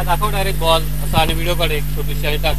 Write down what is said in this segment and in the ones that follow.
दाखव direct ball असा आणि व्हिडिओ काढ एक छोटीशी आणि टाक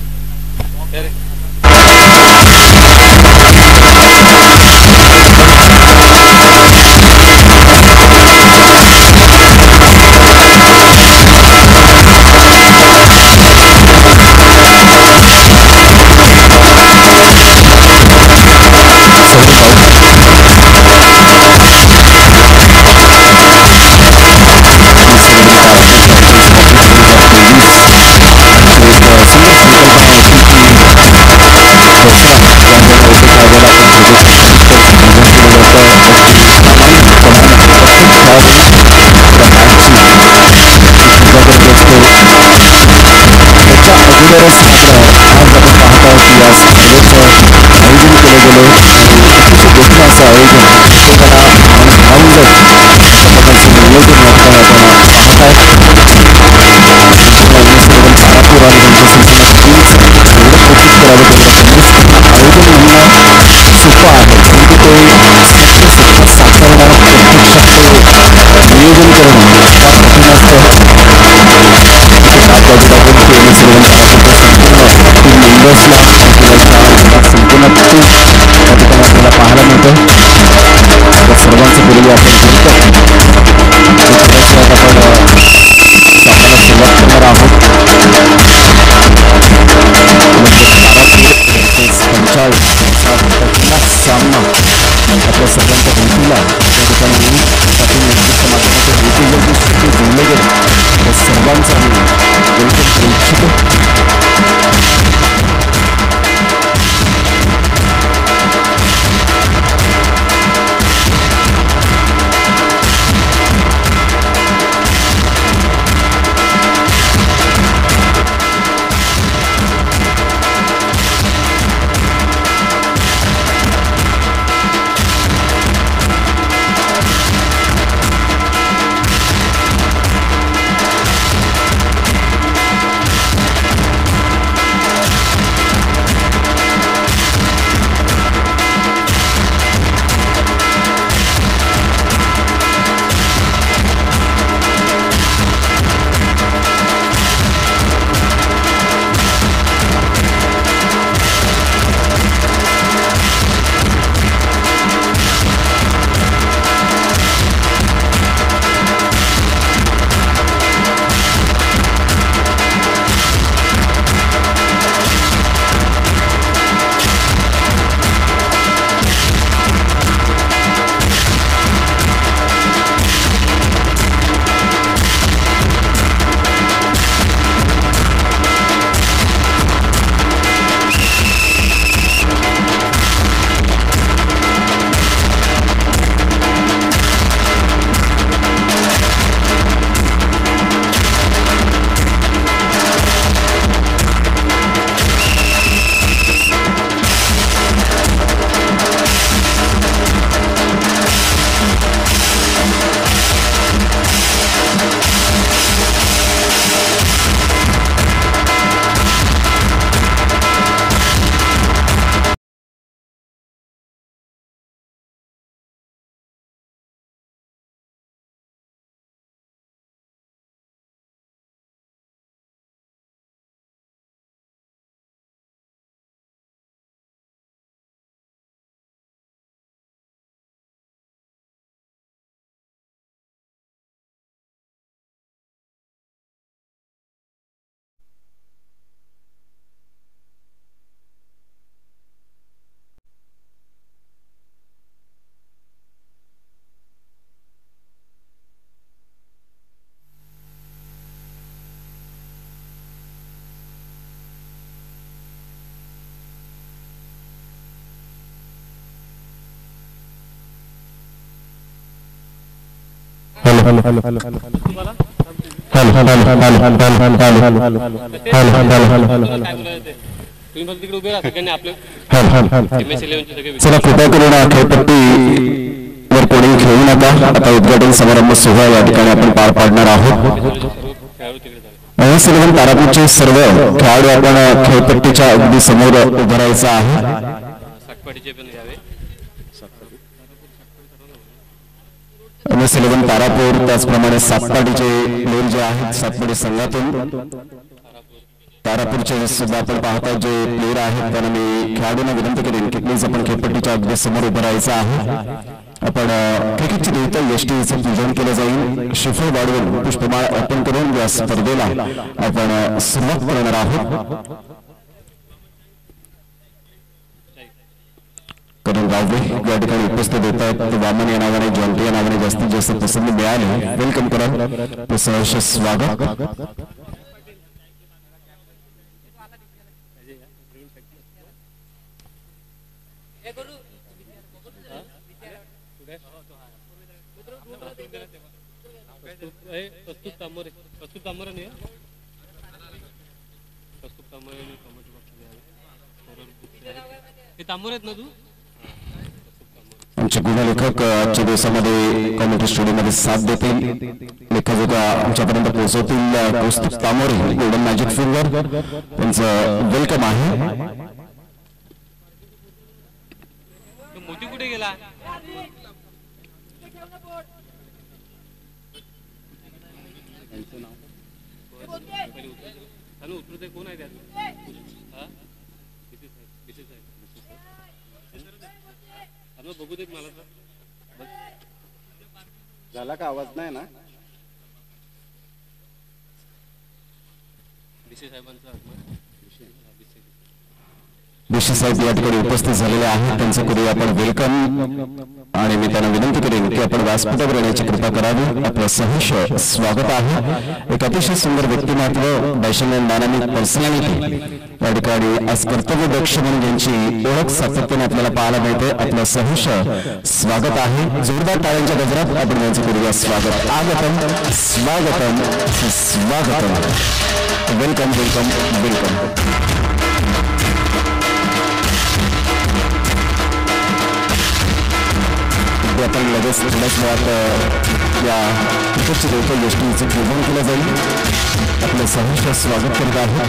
चला कृपया करून खेळपट्टी वर कोणी खेळू नका. आता उद्घाटन समारंभ सोहळा या ठिकाणी आपण पार पाडणार आहोत. सर्व तारापूरचे सर्व खेळाडू आपण खेळपट्टीच्या अगदी समोर उभं राहायचं आहे. MS11 तारापूर, त्याचप्रमाणे सातपाडीचे प्लेयर जे आहेत सातपाडी संघातून तारापूरचे सुद्धा आपण पाहता जे प्लेयर आहेत त्यांना मी खेळाडूंना विनंती करेन की प्लीज आपण खेळपट्टीच्या अगदी समोर उभं राहायचं आहे. आपण क्रिकेटची देवता यष्टीचं पूजन केलं जाईल. श्रीफळ वाढवून पुष्पमाळ अर्पण करून या स्पर्धेला आपण सुरुवात करणार आहोत. करण राववे या ठिकाणी उपस्थित येत आहेत. वामन या नावाने, जॉन्टी या नावाने जास्तीत जास्त पसंती मिळाली. वेलकम करा, सहर्ष स्वागत. कस्तूर तांबोरे नाही कस्तूर तांबोरे हे तांबोरे आहेत ना तू. आमचे गुणलेखक आजच्या दिवसामध्ये कॉमेंट्री स्टुडिओमध्ये साथ देतील. लेखा आमच्यापर्यंत पोहोचवतील कौस्तुभ तांबोरे, गोल्डन मॅजिक फिंगर, त्यांचं वेलकम आहे. मोती कुठे गेला. उतरते कोण आहे त्यात. बघू देत मला तर झाला का आवाज नाही ना. विशेष साहेब या ठिकाणी उपस्थित झालेले आहेत. त्यांचं करूया आपण वेलकम आणि मी त्यांना विनंती करेन की आपण व्यासपीठावर येण्याची कृपा करावी. आपलं सहर्ष स्वागत आहे. एक अतिशय सुंदर व्यक्तिमत्व, वैष्णव डायनामिक पर्सनॅलिटी या ठिकाणी आज कर्तव्य दक्ष म्हणून ज्यांची ओळख सातत्याने आपल्याला पाहायला मिळते. आपलं सहर्ष स्वागत आहे. जोरदार टाळ्यांच्या गजरात आपण त्यांचं करूया स्वागत. आगतम स्वागतम स्वागतम. Welcome welcome welcome. आपण लगेच थोड्याच वेळात या क्रिकेटची देवता यष्टीचं पूजन केलं जाईल. आपलं सहर्ष स्वागत करत आहे.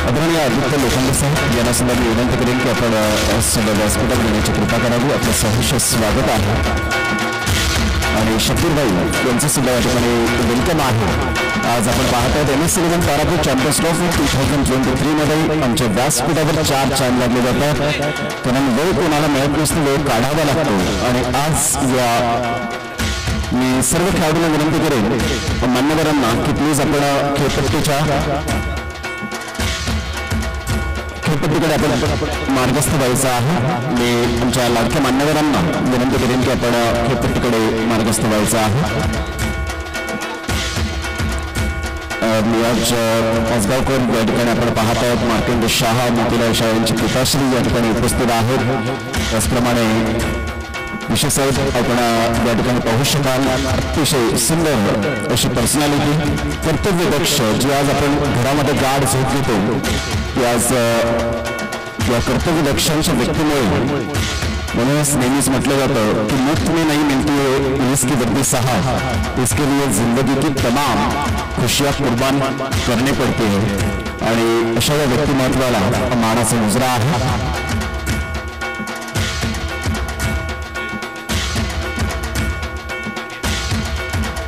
आदरणीय आदित्य लोखंडे साहेब यांना सुद्धा मी विनंती करेन की आपण व्यासपीठावर येण्याची कृपा करावी. आपलं सहर्ष स्वागत आहे. आणि शकीरभाई यांचं सुद्धा या ठिकाणी वेलकम आहे. आज आपण पाहत आहोत MS11 तारापूर चॅम्पियन्स ट्रॉफी 2023 मध्ये आमच्या व्यासपीठावर 4 चॅन लागले जातात. कारण वेळ कोणाला मिळत नसतो, वेळ काढावा लागतो. आणि आज या मी सर्व खेळाडूंना विनंती करेन मान्यवरांना की प्लीज आपण खेळपट्टीकडे आपण मार्गस्थ व्हायचं आहे. मी आमच्या लाडक्या मान्यवरांना विनंती करेन की आपण खेळपट्टीकडे मार्गस्थ व्हायचं आहे. मी आज पाचगावकर या ठिकाणी आपण पाहत आहोत. मार्केंड शहा, मोतीलाल शाह यांची पिताश्री या ठिकाणी उपस्थित आहेत. त्याचप्रमाणे विशेष आपण या ठिकाणी पाहू शकाल. अतिशय सुंदर अशी पर्सनॅलिटी, कर्तव्य दक्ष, जी आज आपण घरामध्ये गाढ झोप घेतो ती आज या कर्तव्य दक्षांच्या व्यक्तीमुळे. म्हणूनच नेहमीच म्हटलं जातं की मुफ्त में नहीं मिलती है इसकी वर्दी सहा, इसके लिए जिंदगी की तमाम खुशियां कुर्बान करने पडते हैं. आणि अशा या व्यक्तिमत्वाला मानाचा मुजरा आहे.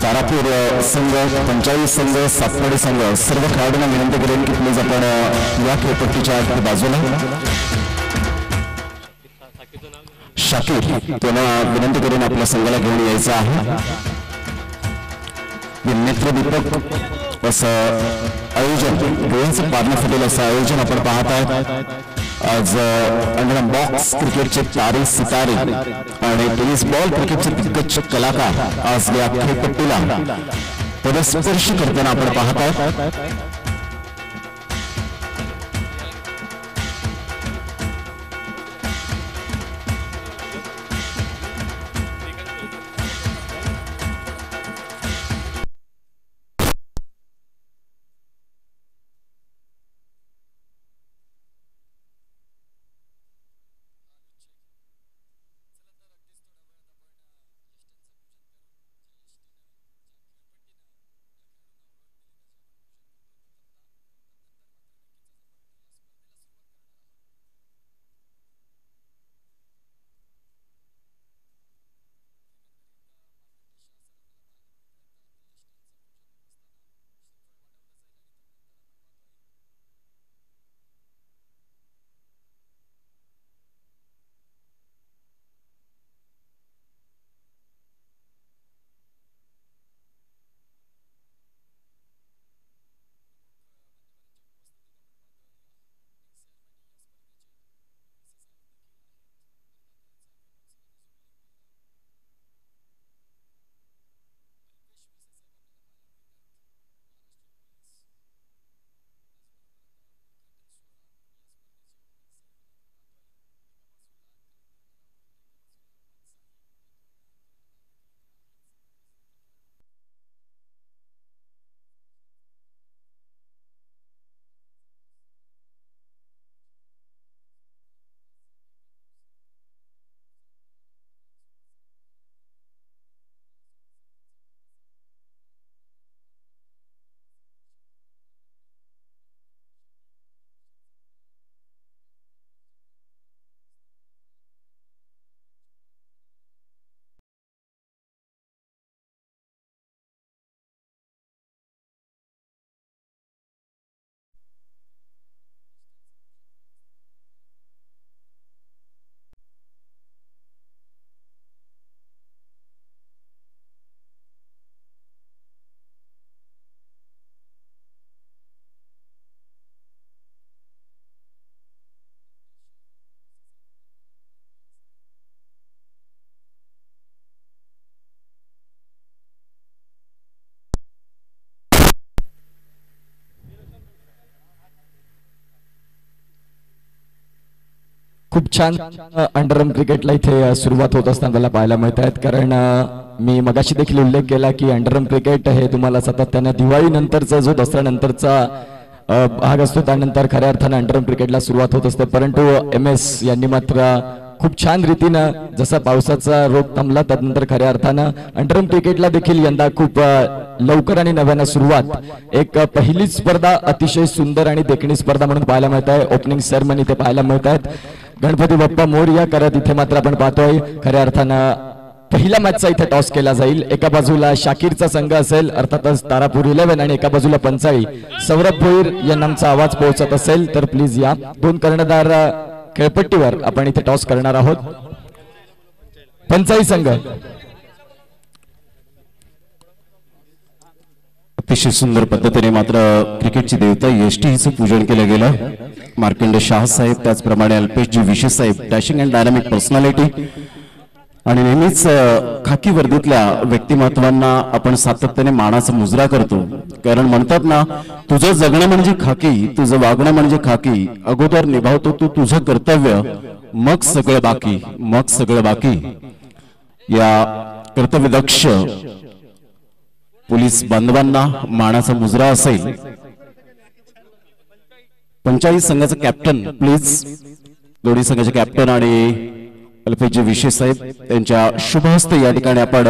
तारापूर संघ, पंचाळीस संघ, सातपाडी संघ, सर्व खेळाडूंना विनंती करेन की प्लीज आपण या खेळपट्टीच्या बाजूला. शाकीर त्यांना विनंती करून आपल्या संघाला घेऊन यायचं आहे. नेत्रदीपक असं आयोजन, डोळ्यांचं पारणं फुटेल असं आयोजन आपण पाहत आहोत. आज अंडर बॉक्स क्रिकेटचे तारे सितारे आणि टेनिस बॉल क्रिकेटचे दिग्गज कलाकार आज या खेळपट्टीला पदस्पर्श करताना आपण पाहत आहोत. खूप छान अंडरआर्म क्रिकेटला इथे सुरुवात होत असताना त्याला पाहायला मिळत आहेत. कारण मी मगाशी देखील उल्लेख केला की अंडरआर्म क्रिकेट हे तुम्हाला सातत्याने दिवाळी नंतरचा जो दसऱ्या नंतरचा भाग असतो त्यानंतर खऱ्या अर्थानं अंडरआर्म क्रिकेटला सुरुवात होत असते. परंतु MS यांनी मात्र खूप छान रीतीनं जसा पावसाचा रोग थांबला त्यानंतर खऱ्या अर्थानं अंडरआर्म क्रिकेटला देखील यंदा खूप लवकर आणि नव्यानं सुरुवात. एक पहिली स्पर्धा अतिशय सुंदर आणि देखणी स्पर्धा म्हणून पाहायला मिळत आहे. ओपनिंग सेरेमनी ते पाहायला मिळत आहेत. गणपती बाप्पा मोरया करत इथे मात्र आपण पाहतोय खऱ्या अर्थानं पहिल्या मॅचचा इथे टॉस केला जाईल. एका बाजूला शाकीरचा संघ असेल अर्थातच तारापूर 11 आणि एका बाजूला पंचाळी सौरभ भोईर या नामचा आवाज पोहोचत असेल तर प्लीज या. दोन कर्णधार खेळपट्टीवर आपण इथे टॉस करणार आहोत. पंचाळी संघ अतिशय सुंदर पद्धतीने मात्र क्रिकेटची देवता यष्टी हिचं पूजन केलं गेलं. मार्कंड शाह साहेब त्याचप्रमाणे अल्पेशजी विशे साहेब डॅशिंग अँड डायनामिक पर्सनॅलिटी आणि नेहमीच खाकी वर्दीतल्या व्यक्तिमत्वांना आपण सातत्याने मानाचा मुजरा करतो. कारण म्हणतात ना तुझं जगणं म्हणजे खाकी तुझं वागणं म्हणजे खाकी. अगोदर निभावतो तू तुझं कर्तव्य मग सगळं बाकी मग सगळं बाकी. या कर्तव्यदक्ष पोलीस बांधवांना मानाचा मुजरा असेल. पंचायत संघाचं कॅप्टन प्लीज दोन्ही संघाचे कॅप्टन आणि अल्पेशजी विशे साहेब त्यांच्या शुभ हस्ते या ठिकाणी आपण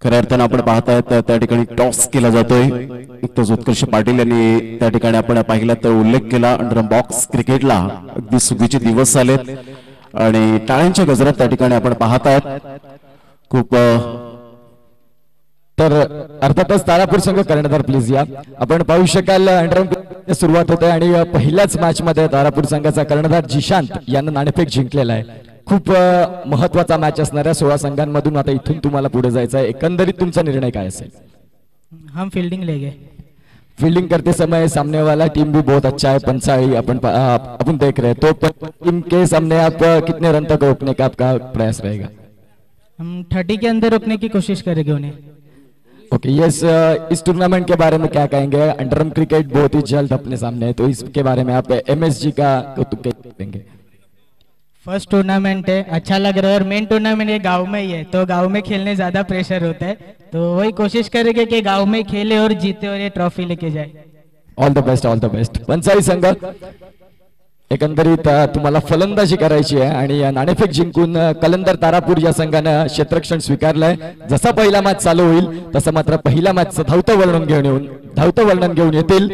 खऱ्या अर्थानं आपण पाहतायत त्या ठिकाणी टॉस केला जातोय. नुकतंच उत्कर्ष पाटील यांनी त्या ठिकाणी आपण पाहिला तर उल्लेख केला अंडरआर्म बॉक्स क्रिकेटला अगदी सुगीचे दिवस आलेत आणि टाळ्यांच्या गजरात त्या ठिकाणी आपण पाहतायत. खूप तर अर्थातच तारापूर संघ कर्णधार प्लीज या. आपण पाहू शकाल अंडरआर्म सुरुवात होते आणि पहिल्याच मॅच मध्ये तारापूर संघाचा कर्णधार जिशांत यानं नाणेफेक जिंकलेला आहे. खूप महत्वाचा मॅच असणाऱ्या 16 संघांमधून आता इथून तुम्हाला पुढे जायचं आहे. एकंदरीत तुमचा निर्णय काय असेल? हम फील्डिंग ले गए. फील्डिंग करते समय सामने वाला टीम भी बहुत अच्छा है. पंचाई अपन देख रहे हैं तो टीम के सामने आप कितने रन तक रोकने का आपका प्रयास रहेगा? हम 30 के अंदर रोकने की कोशिश करेंगे उन्हें. ओके यस इस टूर्नामेंट के बारे में क्या कहेंगे? अंडरआर्म क्रिकेट बहुत ही जल्द अपने सामने है तो इसके बारे में आप MSG का कौतुक करेंगे? फर्स्ट टूर्नामेंट है अच्छा लग रहा है और मेन टूर्नामेंट ये गांव में ही है तो गांव में खेलने ज्यादा प्रेशर होता है तो वही कोशिश करेंगे कि गांव में खेले और जीते और ये ट्रॉफी लेके जाए. All the best all the best. पंचाई संघ एकंदरीत तुम्हाला फलंदाजी करायची आहे आणि नाणेफेक जिंकून कलंदर तारापूर या संघानं क्षेत्ररक्षण स्वीकारलंय. जसा पहिला मॅच चालू होईल तसं मात्र पहिला मॅचचं धावतं वर्णन घेऊन येतील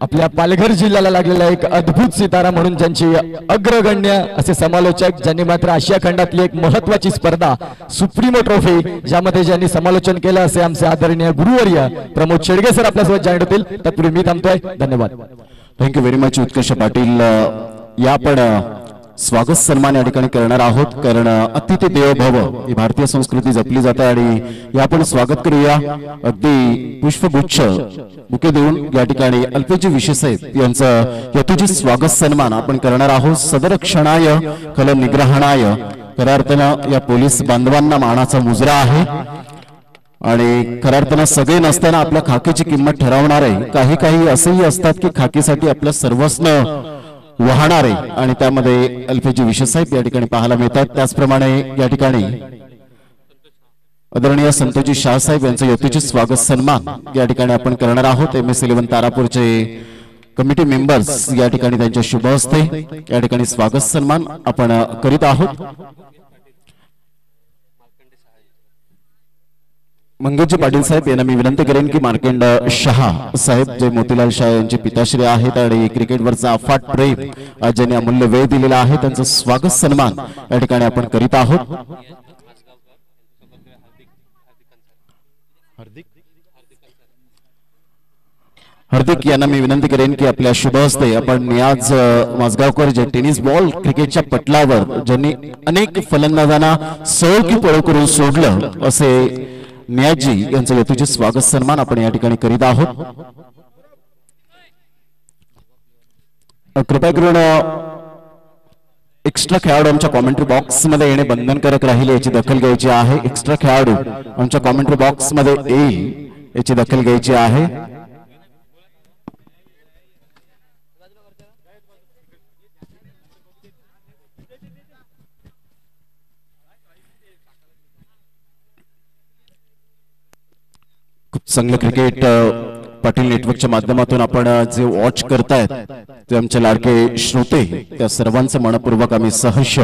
आपल्या पालघर जिल्ह्याला लागलेला एक अद्भुत सितारा म्हणून ज्यांची अग्रगण्य असे समालोचक ज्यांनी मात्र आशिया खंडातली एक महत्वाची स्पर्धा सुप्रीमो ट्रॉफी ज्यामध्ये ज्यांनी समालोचन केलं असे आमचे आदरणीय गुरुवर्य प्रमोद शेडगे सर आपल्यासोबत जॉईन होतील. तत्पूर्वी मी थांबतोय. धन्यवाद. थँक्यू व्हेरी मच उत्कर्ष पाटील. या आपण स्वागत सन्मान या ठिकाणी करणार आहोत कारण अतिथी देवो भव ही भारतीय संस्कृती जपली जाते आणि या आपण स्वागत करूया. अगदी पुष्पगुच्छ बुके देऊन या ठिकाणी अल्पेशजी विशे साहेब यांचं यथोचित स्वागत सन्मान आपण करणार आहोत. सदर क्षणाय खल निग्रहणाय खऱ्या अर्थानं या पोलीस बांधवांना मानाचा मुजरा आहे आणि खऱ्या अर्थानं सगळे नसताना आपल्या खाकीची किंमत ठरवणारे काही काही असेही असतात की खाकीसाठी आपलं सर्वस्व वाहणारे आणि त्यामध्ये अल्पेशजी विशे साहेब या ठिकाणी पाहायला मिळतात. त्याचप्रमाणे या ठिकाणी आदरणीय संतोषजी शाह साहेब यांचं यथोचित स्वागत सन्मान या ठिकाणी आपण करणार आहोत. MS11 तारापूरचे कमिटी मेंबर्स या ठिकाणी त्यांच्या शुभ हस्ते या ठिकाणी स्वागत सन्मान आपण करीत आहोत. मंगेशजी पाटील साहेब यांना मी विनंती करेन की मार्कंड शहा साहेब जे मोतीलाल शाह यांचे पिताश्री आहेत आणि क्रिकेटवरचा अफाट प्रेम ज्यांनी अमूल्य वेळ दिलेला आहे त्यांचं स्वागत सन्मान या ठिकाणी आपण करीत आहोत. हार्दिक यांना मी विनंती करेन की आपल्या शुभ हस्ते आपण नियाज माजगावकर जे टेनिस बॉल क्रिकेटच्या पटलावर ज्यांनी अनेक फलंदाजांना सळ की पळ करून सोडलं असे नियाजी यांचं यथोचित स्वागत सन्मान आपण या ठिकाणी करीत आहोत. कृपया करून एक्स्ट्रा खेळाडू आमच्या कॉमेंट्री बॉक्स मध्ये येणे बंधनकारक राहील याची दखल घ्यायची आहे. एक्स्ट्रा खेळाडू आमच्या कॉमेंट्री बॉक्स मध्ये येईल याची दखल घ्यायची आहे. चांगलं क्रिकेट पाटील नेटवर्कच्या माध्यमातून आपण जे वॉच करतायत ते आमचे लाडके श्रोते त्या सर्वांचं मनपूर्वक आम्ही सहर्ष